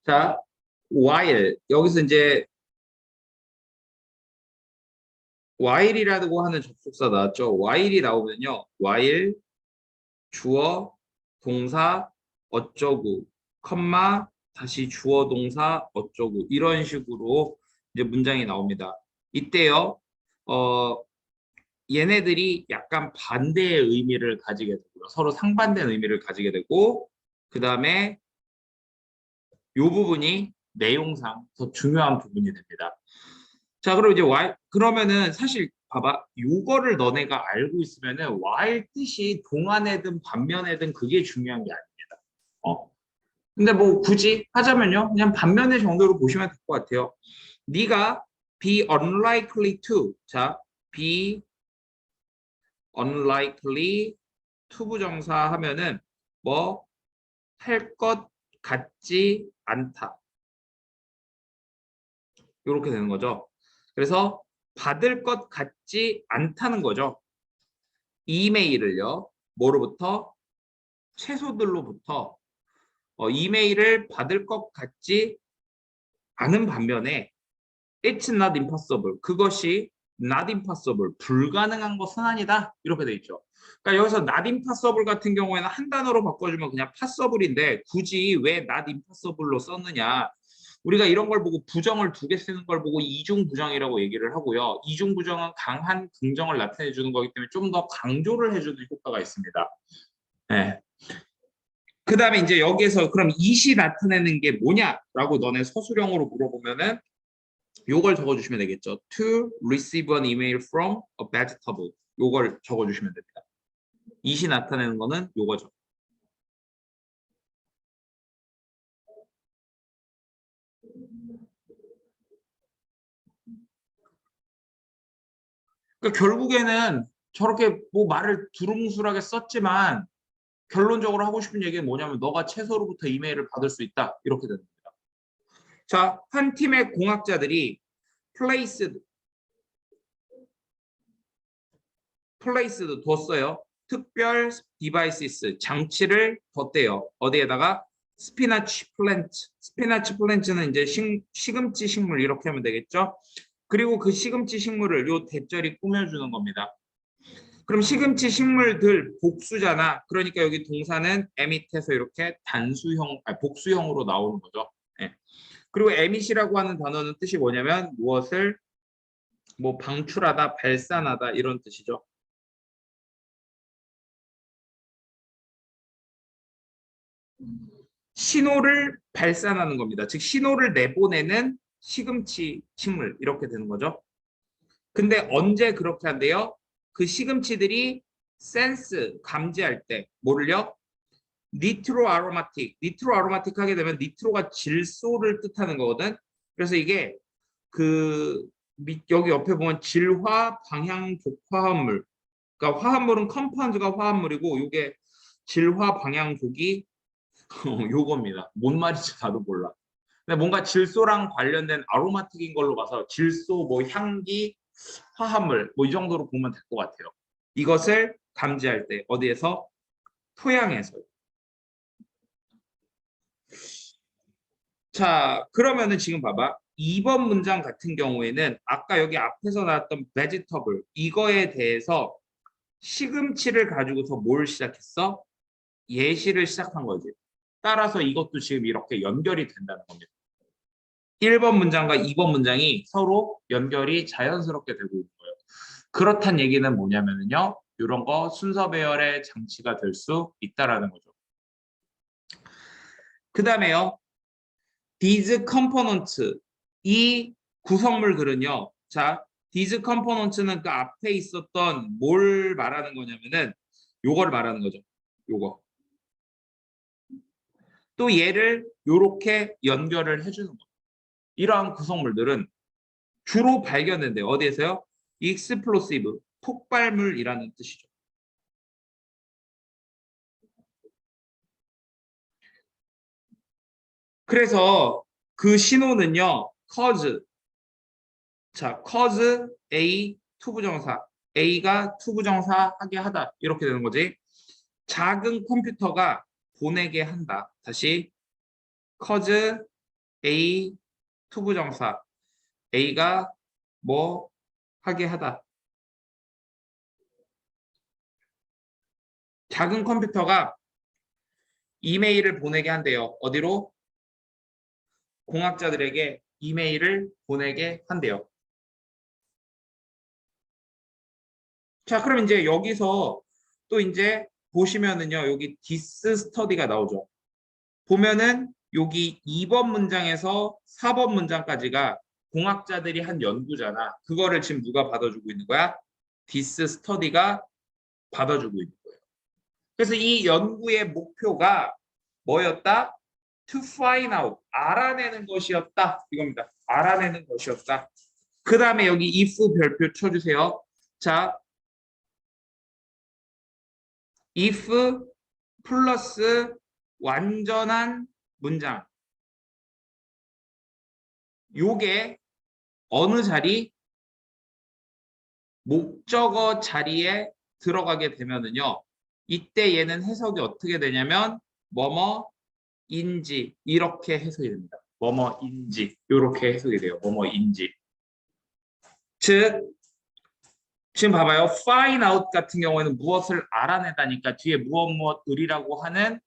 자, while 여기서 이제 while이라고 하는 접속사 나왔죠. while이 나오면요. while 주어 동사 어쩌고 컴마 다시 주어 동사 어쩌고 이런 식으로 이제 문장이 나옵니다. 이때요. 어 얘네들이 약간 반대의 의미를 가지게 되고요. 서로 상반된 의미를 가지게 되고 그 다음에 이 부분이 내용상 더 중요한 부분이 됩니다. 자, 그럼 이제 while 그러면은 사실 봐봐. 요거를 너네가 알고 있으면은 while 뜻이 동안에든 반면에든 그게 중요한 게 아닙니다. 근데 뭐 굳이 하자면요. 그냥 반면의 정도로 보시면 될 것 같아요. 네가 be unlikely to. 자, be unlikely to 부정사 하면은 뭐 할 것 같지 않다. 이렇게 되는 거죠. 그래서 받을 것 같지 않다는 거죠. 이메일을요. 뭐로부터? 채소들로부터 이메일을 받을 것 같지 않은 반면에 It's not impossible. 그것이 not impossible. 불가능한 것은 아니다. 이렇게 돼 있죠. 그러니까 여기서 not impossible 같은 경우에는 한 단어로 바꿔주면 그냥 possible인데 굳이 왜 not impossible로 썼느냐. 우리가 이런 걸 보고 부정을 두 개 쓰는 걸 보고 이중부정이라고 얘기를 하고요. 이중부정은 강한 긍정을 나타내 주는 거기 때문에 좀 더 강조를 해주는 효과가 있습니다. 네. 그 다음에 이제 여기에서 그럼 이시 나타내는 게 뭐냐라고 너네 서술형으로 물어보면은 요걸 적어주시면 되겠죠. To receive an email from a vegetable. 요걸 적어주시면 됩니다. 이시 나타내는 거는 요거죠. 그러니까 결국에는 저렇게 뭐 말을 두루뭉술하게 썼지만 결론적으로 하고 싶은 얘기는 뭐냐면 너가 채소로부터 이메일을 받을 수 있다. 이렇게 됩니다. 자, 한 팀의 공학자들이 placed 뒀어요. 특별 디바이시스 장치를 뒀대요. 어디에다가 스피나치 플랜트. 스피나치 플랜트는 이제 시금치 식물 이렇게 하면 되겠죠. 그리고 그 시금치 식물을 요 대절이 꾸며주는 겁니다. 그럼 시금치 식물들 복수잖아. 그러니까 여기 동사는 emit에서 이렇게 복수형으로 나오는 거죠. 네. 그리고 emit이라고 하는 단어는 뜻이 뭐냐면 무엇을 뭐 방출하다, 발산하다 이런 뜻이죠. 신호를 발산하는 겁니다. 즉 신호를 내보내는 시금치 식물 이렇게 되는 거죠. 근데 언제 그렇게 한대요? 그 시금치들이 센스 감지할 때 뭐를요? 니트로 아로마틱 하게 되면 니트로가 질소를 뜻하는 거거든. 그래서 이게 그 여기 옆에 보면 질화 방향족 화합물. 그러니까 화합물은 컴파운드가 화합물이고 이게 질화 방향족이 요겁니다. 뭔 말인지 나도 몰라. 근데 뭔가 질소랑 관련된 아로마틱인 걸로 봐서 질소, 뭐 향기, 화합물 뭐 이 정도로 보면 될 것 같아요. 이것을 감지할 때 어디에서? 토양에서. 자, 그러면은 지금 봐봐. 2번 문장 같은 경우에는 아까 여기 앞에서 나왔던 vegetable 이거에 대해서 시금치를 가지고서 뭘 시작했어? 예시를 시작한 거지. 따라서 이것도 지금 이렇게 연결이 된다는 겁니다. 1번 문장과 2번 문장이 서로 연결이 자연스럽게 되고 있는 거예요. 그렇단 얘기는 뭐냐면요. 이런 거 순서 배열의 장치가 될 수 있다라는 거죠. 그 다음에요. these components 이 구성물들은요. 자, these components는 그 앞에 있었던 뭘 말하는 거냐면은 요걸 말하는 거죠. 요거. 또 얘를 요렇게 연결을 해주는 거예요. 이러한 구성물들은 주로 발견된대요. 어디에서요? explosive, 폭발물이라는 뜻이죠. 그래서 그 신호는요. cause, 자, cause A 투부정사, A가 투부정사 하게 하다 이렇게 되는 거지. 작은 컴퓨터가 보내게 한다. 다시 cause A 투부정사 A가 뭐 하게 하다. 작은 컴퓨터가 이메일을 보내게 한대요. 어디로? 공학자들에게 이메일을 보내게 한대요. 자, 그럼 이제 여기서 또 이제 보시면은요. 여기 this study가 나오죠. 보면은 여기 2번 문장에서 4번 문장까지가 공학자들이 한 연구잖아. 그거를 지금 누가 받아주고 있는 거야? this study가 받아주고 있는 거예요. 그래서 이 연구의 목표가 뭐였다? To find out, 알아내는 것이었다. 이겁니다. 알아내는 것이었다. 그 다음에 여기 if 별표 쳐주세요. 자, if 플러스 완전한 문장. 요게 어느 자리? 목적어 자리에 들어가게 되면은요. 이때 얘는 해석이 어떻게 되냐면 뭐뭐인지 이렇게 해석이 됩니다. 뭐뭐인지 이렇게 해석이 돼요. 뭐뭐인지. 즉 지금 봐봐요. find out 같은 경우에는 무엇을 알아내다니까 뒤에 무엇무엇을이라고 하는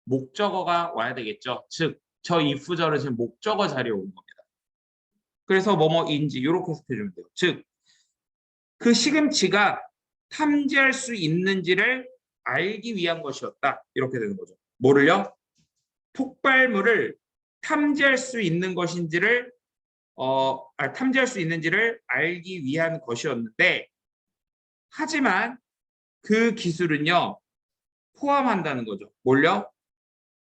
목적어가 와야 되겠죠. 즉 저 if절은 지금 목적어 자리에 오는 겁니다. 그래서 뭐뭐인지 이렇게 해석해 주면 돼요. 즉 그 시금치가 탐지할 수 있는지를 알기 위한 것이었다. 이렇게 되는 거죠. 뭐를요? 폭발물을 탐지할 수 있는 것인지를 탐지할 수 있는지를 알기 위한 것이었는데 하지만 그 기술은요 포함한다는 거죠. 뭘요?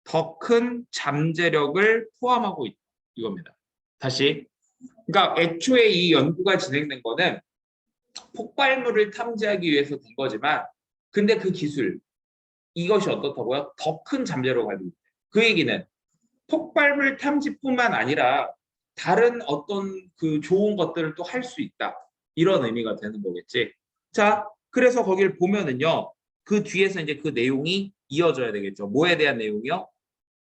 더 큰 잠재력을 포함하고 있다. 이겁니다. 다시. 그러니까 애초에 이 연구가 진행된 거는 폭발물을 탐지하기 위해서 된 거지만 근데 그 기술 이것이 어떻다고요? 더 큰 잠재력을 가지고 있다. 그 얘기는 폭발물 탐지뿐만 아니라 다른 어떤 그 좋은 것들을 또 할 수 있다. 이런 의미가 되는 거겠지. 자, 그래서 거기를 보면은요. 그 뒤에서 이제 그 내용이 이어져야 되겠죠. 뭐에 대한 내용이요?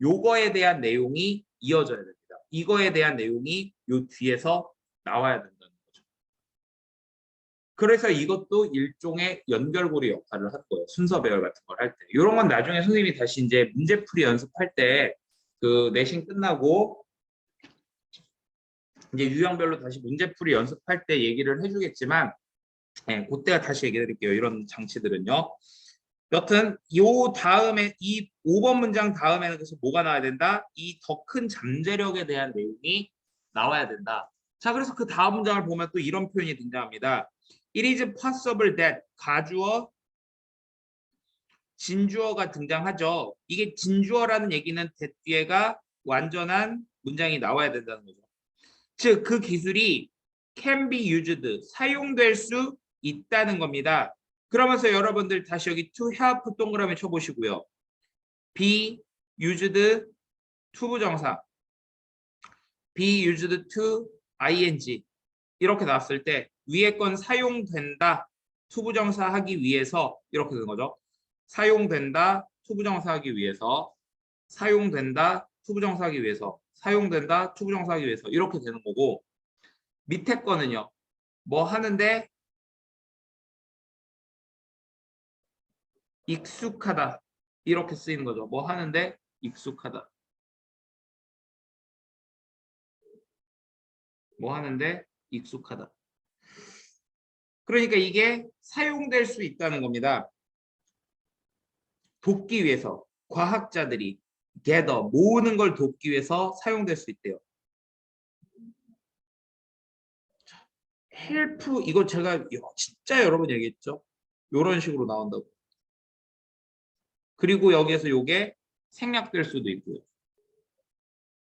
요거에 대한 내용이 이어져야 됩니다. 이거에 대한 내용이 요 뒤에서 나와야 된다는 거죠. 그래서 이것도 일종의 연결고리 역할을 할 거예요. 순서 배열 같은 걸 할 때. 이런 건 나중에 선생님이 다시 이제 문제풀이 연습할 때 그 내신 끝나고 이제 유형별로 다시 문제풀이 연습할 때 얘기를 해주겠지만 네, 그때가 다시 얘기해 드릴게요. 이런 장치들은요. 여튼 요 다음에 이 5번 문장 다음에는 그래서 뭐가 나와야 된다? 이 더 큰 잠재력에 대한 내용이 나와야 된다. 자, 그래서 그 다음 문장을 보면 또 이런 표현이 등장합니다. It is possible that 가주어, 진주어가 등장하죠. 이게 진주어라는 얘기는 that 뒤에가 완전한 문장이 나와야 된다는 거죠. 즉, 그 기술이 can be used, 사용될 수 있다는 겁니다. 그러면서 여러분들 다시 여기 to help 동그라미 쳐보시고요. be used to 부정사, be used to ing 이렇게 나왔을 때 위에 건 사용된다, to 부정사 하기 위해서 이렇게 되는 거죠. 사용된다, to 부정사 하기 위해서, 사용된다, to 부정사 하기 위해서, 사용된다, to 부정사 하기 위해서 이렇게 되는 거고 밑에 거는요. 뭐 하는데 익숙하다 이렇게 쓰이는 거죠. 뭐 하는데 익숙하다. 뭐 하는데 익숙하다. 그러니까 이게 사용될 수 있다는 겁니다. 돕기 위해서 과학자들이 gather 모으는 걸 돕기 위해서 사용될 수 있대요. help 이거 제가 진짜 여러 번 얘기했죠. 이런 식으로 나온다고. 그리고 여기에서 이게 생략될 수도 있고요.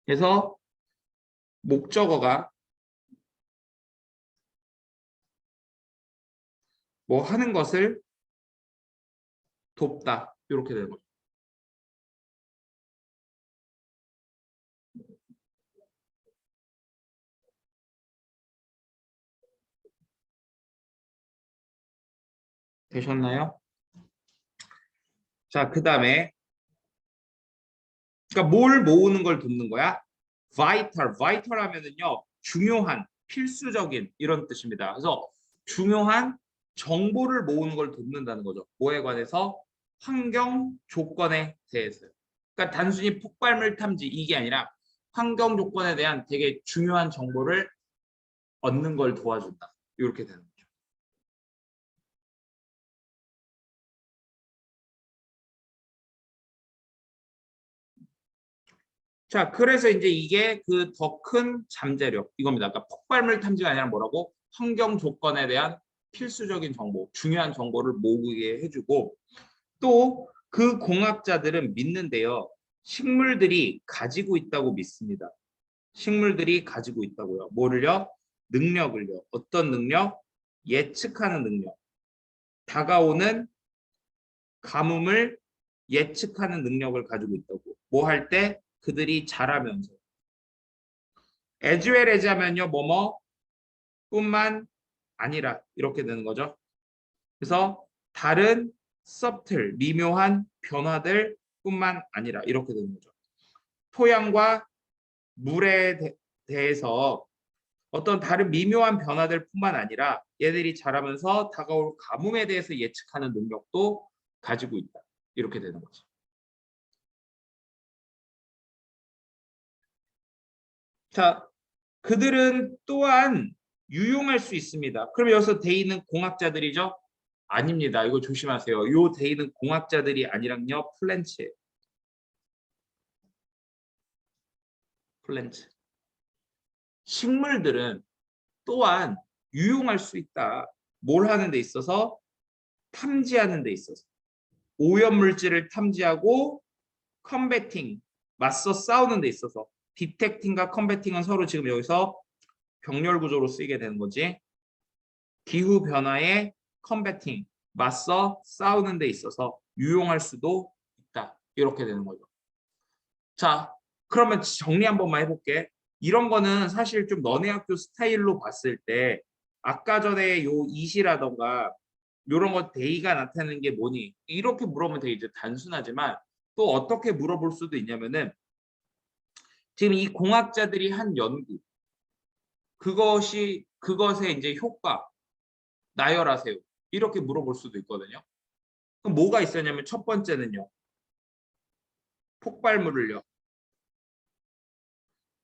그래서 목적어가 뭐 하는 것을 돕다 이렇게 되는 거죠. 되셨나요? 자, 그 다음에 그러니까 뭘 모으는 걸 돕는 거야? vital 하면은요 중요한, 필수적인 이런 뜻입니다. 그래서 중요한 정보를 모으는 걸 돕는다는 거죠. 뭐에 관해서? 환경 조건에 대해서. 그러니까 단순히 폭발물 탐지 이게 아니라 환경 조건에 대한 되게 중요한 정보를 얻는 걸 도와준다. 이렇게 되는 거죠. 자, 그래서 이제 이게 그 더 큰 잠재력 이겁니다. 그러니까 폭발물 탐지가 아니라 뭐라고? 환경 조건에 대한 필수적인 정보, 중요한 정보를 모으게 해주고 또 그 공학자들은 믿는데요. 식물들이 가지고 있다고 믿습니다. 식물들이 가지고 있다고요. 뭐를요? 능력을요. 어떤 능력? 예측하는 능력. 다가오는 가뭄을 예측하는 능력을 가지고 있다고. 뭐 할 때? 그들이 자라면서. as well as 하면요. 뭐뭐 뿐만 아니라 이렇게 되는 거죠. 그래서 다른 subtle, 미묘한 변화들 뿐만 아니라 이렇게 되는 거죠. 토양과 물에 대해서 어떤 다른 미묘한 변화들 뿐만 아니라 얘들이 자라면서 다가올 가뭄에 대해서 예측하는 능력도 가지고 있다. 이렇게 되는 거죠. 자, 그들은 또한 유용할 수 있습니다. 그럼 여기서 대의는 공학자들이죠? 아닙니다. 이거 조심하세요. 요 대의는 공학자들이 아니랑요. 플랜츠예요. 플랜츠. 식물들은 또한 유용할 수 있다. 뭘 하는 데 있어서? 탐지하는 데 있어서. 오염물질을 탐지하고 컴배팅, 맞서 싸우는 데 있어서. 디텍팅과 컴배팅은 서로 지금 여기서 병렬 구조로 쓰이게 되는 거지. 기후 변화에 컴배팅, 맞서 싸우는 데 있어서 유용할 수도 있다. 이렇게 되는 거죠. 자, 그러면 정리 한 번만 해볼게. 이런 거는 사실 좀 너네 학교 스타일로 봤을 때 아까 전에 요 이시라던가 이런 거 대의가 나타내는 게 뭐니? 이렇게 물어보면 되게 이제 단순하지만 또 어떻게 물어볼 수도 있냐면은 지금 이 공학자들이 한 연구 그것의 이제 효과 나열하세요. 이렇게 물어볼 수도 있거든요. 그럼 뭐가 있었냐면 첫 번째는요. 폭발물을요.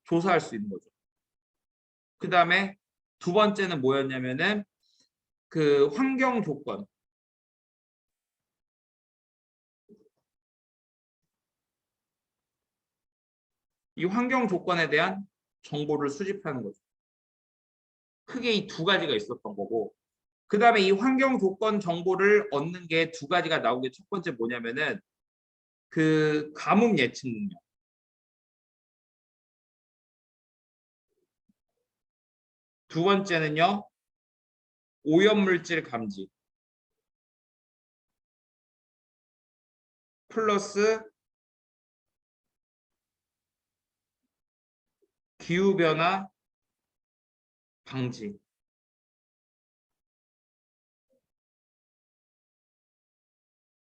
조사할 수 있는 거죠. 그 다음에 두 번째는 뭐였냐면은 그 환경 조건. 이 환경 조건에 대한 정보를 수집하는 거죠. 크게 이 두 가지가 있었던 거고. 그 다음에 이 환경 조건 정보를 얻는 게 두 가지가 나온 게 첫 번째 뭐냐면은 그 가뭄 예측 능력. 두 번째는요. 오염물질 감지. 플러스 기후변화 방지.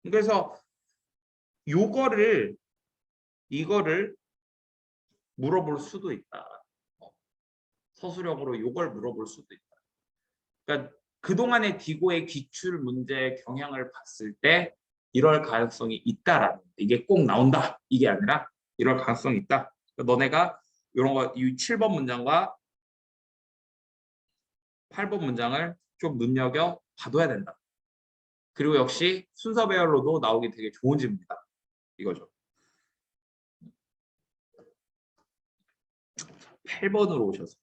그래서 이거를 물어볼 수도 있다. 서술형으로 이걸 물어볼 수도 있다. 그러니까 그동안의 디고의 기출 문제 경향을 봤을 때 이럴 가능성이 있다라는 이게 꼭 나온다 이게 아니라 이럴 가능성이 있다. 그러니까 너네가 이런 거 이 7번 문장과 8번 문장을 좀 눈여겨 봐둬야 된다. 그리고 역시 순서 배열로도 나오기 되게 좋은 질문이다. 이거죠. 8번으로 오셔서.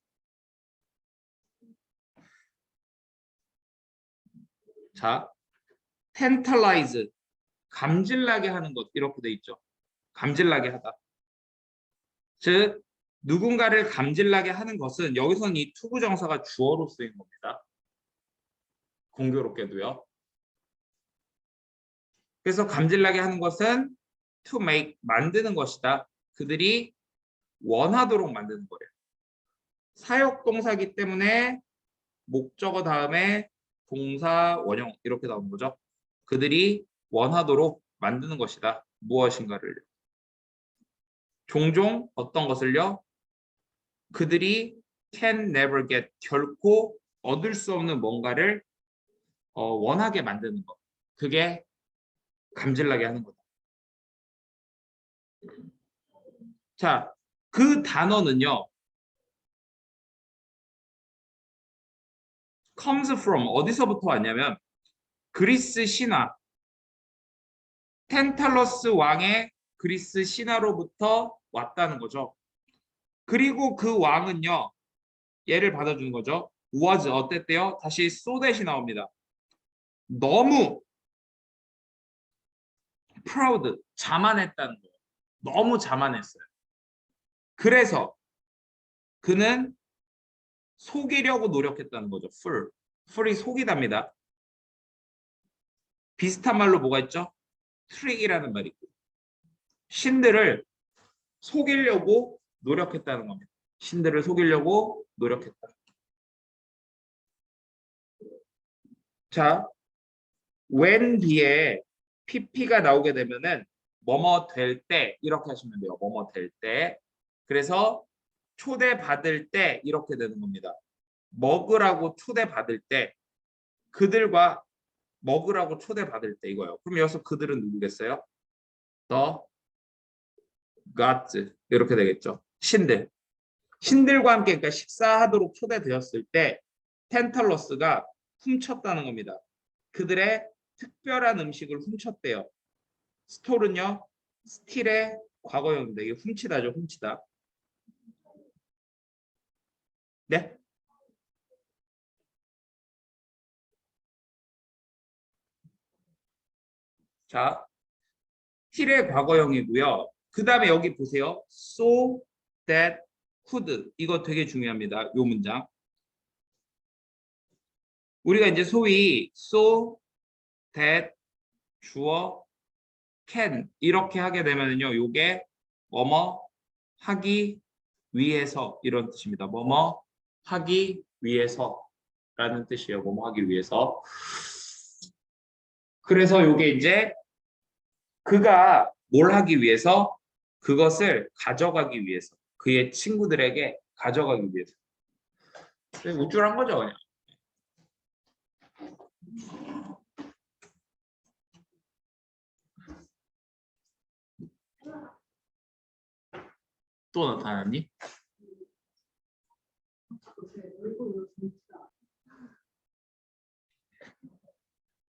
자, tantalize, 감질나게 하는 것 이렇게 돼 있죠. 감질나게 하다. 즉 누군가를 감질나게 하는 것은 여기서는 이 투부정사가 주어로 쓰인 겁니다. 공교롭게도요. 그래서 감질나게 하는 것은 to make, 만드는 것이다. 그들이 원하도록 만드는 거예요. 사역동사기 때문에 목적어 다음에 동사 원형 이렇게 나오는 거죠. 그들이 원하도록 만드는 것이다. 무엇인가를. 종종 어떤 것을요? 그들이 can never get 결코 얻을 수 없는 뭔가를 원하게 만드는 것. 그게 감질나게 하는 거다. 자, 그 단어는요. comes from 어디서부터 왔냐면 그리스 신화 텐탈러스 왕의 그리스 신화로부터 왔다는 거죠. 그리고 그 왕은요. 얘를 받아주는 거죠. was 어땠대요? 다시 so that이 나옵니다. 너무 proud 자만했다는 거예요. 너무 자만했어요. 그래서 그는 속이려고 노력했다는 거죠. fool이 속이답니다. 비슷한 말로 뭐가 있죠? 트릭이라는 말이 있고 신들을 속이려고 노력했다는 겁니다. 신들을 속이려고 노력했다. 자, when 뒤에 pp가 나오게 되면은 뭐뭐 될 때 이렇게 하시면 돼요. 뭐뭐 될 때. 그래서 초대받을 때 이렇게 되는 겁니다. 먹으라고 초대받을 때 그들과 먹으라고 초대받을 때 이거예요. 그럼 여기서 그들은 누구겠어요? The gods 이렇게 되겠죠. 신들. 신들과 함께 그러니까 식사하도록 초대되었을 때 텐탈러스가 훔쳤다는 겁니다. 그들의 특별한 음식을 훔쳤대요. 스톨은요. 스틸의 과거형입니다. 이게 훔치다죠. 훔치다. 네. 자, 스틸의 과거형이고요. 그 다음에 여기 보세요. So that could 이거 되게 중요합니다. 요 문장. 우리가 이제 소위 so that 주어 can 이렇게 하게 되면요. 요게 뭐뭐 하기 위해서 이런 뜻입니다. 뭐뭐 하기 위해서라는 뜻이에요. 뭐뭐 하기 위해서. 그래서 요게 이제 그가 뭘 하기 위해서 그것을 가져가기 위해서 그의 친구들에게 가져가기 위해서 우쭐한 거죠 그냥. 또 나타났니?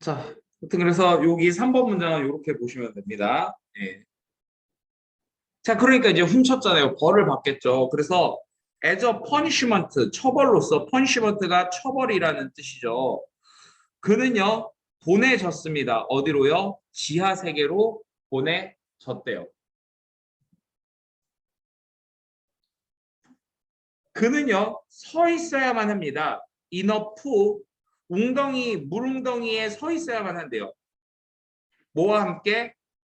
자, 하여튼 그래서 여기 3번 문장은 이렇게 보시면 됩니다. 예. 자, 그러니까 이제 훔쳤잖아요. 벌을 받겠죠. 그래서 as a punishment, 처벌로서 punishment가 처벌이라는 뜻이죠. 그는요, 보내졌습니다. 어디로요? 지하 세계로 보내졌대요. 그는요, 서 있어야만 합니다. in a pool, 물웅덩이에 서 있어야만 한대요. 뭐와 함께?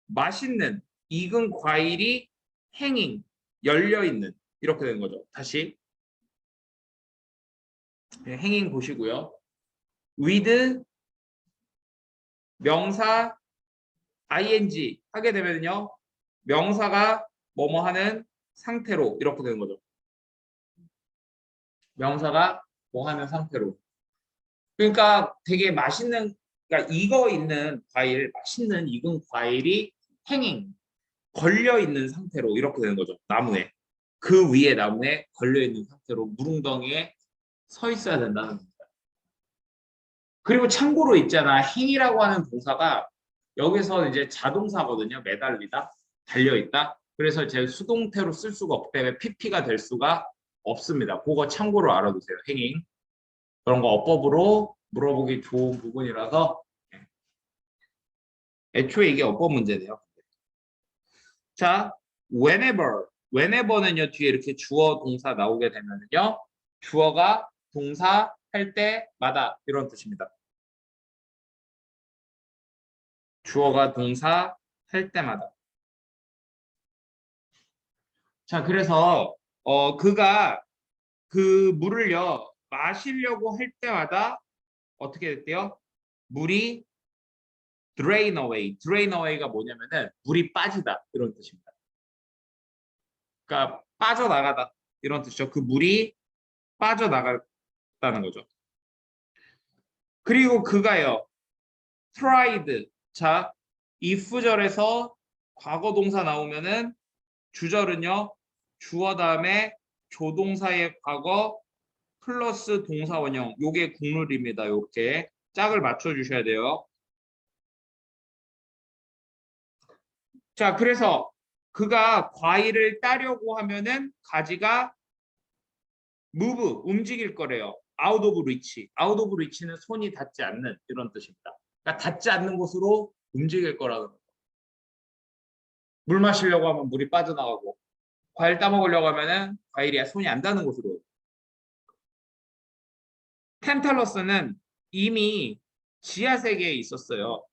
맛있는 익은 과일이 hanging, 열려있는 이렇게 되는 거죠. 다시 hanging 보시고요. with 명사 ing 하게 되면요. 명사가 뭐뭐 하는 상태로 이렇게 되는 거죠. 명사가 뭐 하는 상태로. 그러니까 되게 맛있는 그러니까 익어 있는 과일, 맛있는 익은 과일이 hanging 걸려 있는 상태로 이렇게 되는 거죠. 나무에. 그 위에 나무에 걸려 있는 상태로 무릉덩이에 서 있어야 된다는 겁니다. 그리고 참고로 있잖아. hang이라고 하는 동사가 여기서 이제 자동사거든요. 매달리다, 달려 있다. 그래서 제 수동태로 쓸 수가 없기 때문에 pp가 될 수가 없습니다. 그거 참고로 알아두세요. hanging. 그런 거 어법으로 물어보기 좋은 부분이라서 애초에 이게 어법 문제네요. 자, whenever는요 뒤에 이렇게 주어 동사 나오게 되면요 주어가 동사 할 때마다 이런 뜻입니다. 주어가 동사 할 때마다. 자, 그래서 그가 그 물을요 마시려고 할 때마다 어떻게 됐대요? 물이 drain away가 뭐냐면은 물이 빠지다 이런 뜻입니다. 그러니까 빠져나가다. 이런 뜻이죠. 그 물이 빠져나갔다는 거죠. 그리고 그가요. tried. 자, if절에서 과거 동사 나오면은 주절은요. 주어 다음에 조동사의 과거 플러스 동사 원형. 요게 국룰입니다. 요렇게 짝을 맞춰 주셔야 돼요. 자, 그래서 그가 과일을 따려고 하면은 가지가 move, 움직일 거래요. out of reach. out of reach는 손이 닿지 않는 이런 뜻입니다. 그러니까 닿지 않는 곳으로 움직일 거라는 거예요. 물 마시려고 하면 물이 빠져나가고 과일 따먹으려고 하면은 과일이 손이 안 닿는 곳으로. 텐탈러스는 이미 지하 세계에 있었어요.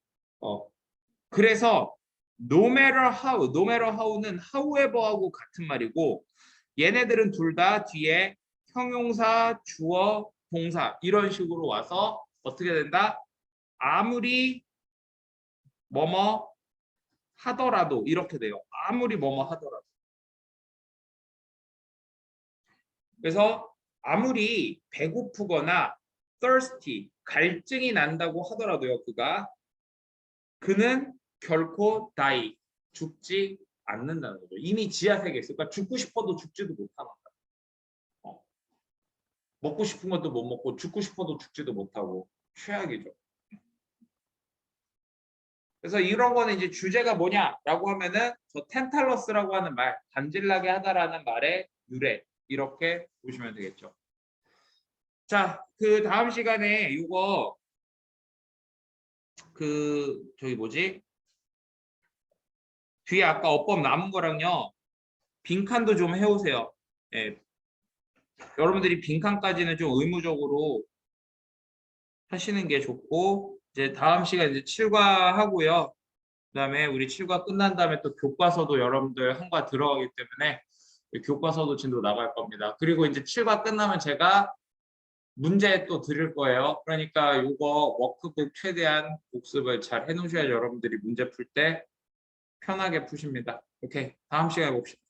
그래서 no matter how, no matter how는 however하고 같은 말이고 얘네들은 둘 다 뒤에 형용사, 주어, 동사 이런 식으로 와서 어떻게 된다? 아무리 뭐뭐 하더라도 이렇게 돼요. 아무리 뭐뭐 하더라도. 그래서 아무리 배고프거나 thirsty, 갈증이 난다고 하더라도요. 그는 결코 die, 죽지 않는다는 거죠. 이미 지하 세계에 있어요. 그러니까 죽고 싶어도 죽지도 못하는 거예요. 먹고 싶은 것도 못 먹고 죽고 싶어도 죽지도 못하고 최악이죠. 그래서 이런 거는 이제 주제가 뭐냐라고 하면은 저 텐탈러스라고 하는 말, 간질나게 하다라는 말의 유래 이렇게 보시면 되겠죠. 자, 그 다음 시간에 이거 저기 뭐지? 뒤에 아까 어법 남은 거랑요. 빈칸도 좀 해오세요. 예. 여러분들이 빈칸까지는 좀 의무적으로 하시는 게 좋고 이제 다음 시간 이제 7과 하고요. 그다음에 우리 7과 끝난 다음에 또 교과서도 여러분들 한과 들어가기 때문에 교과서도 진도 나갈 겁니다. 그리고 이제 7과 끝나면 제가 문제 또 드릴 거예요. 그러니까 이거 워크북 최대한 복습을 잘 해놓으셔야 여러분들이 문제 풀 때 편하게 푸십니다. 오케이, 다음 시간에 봅시다.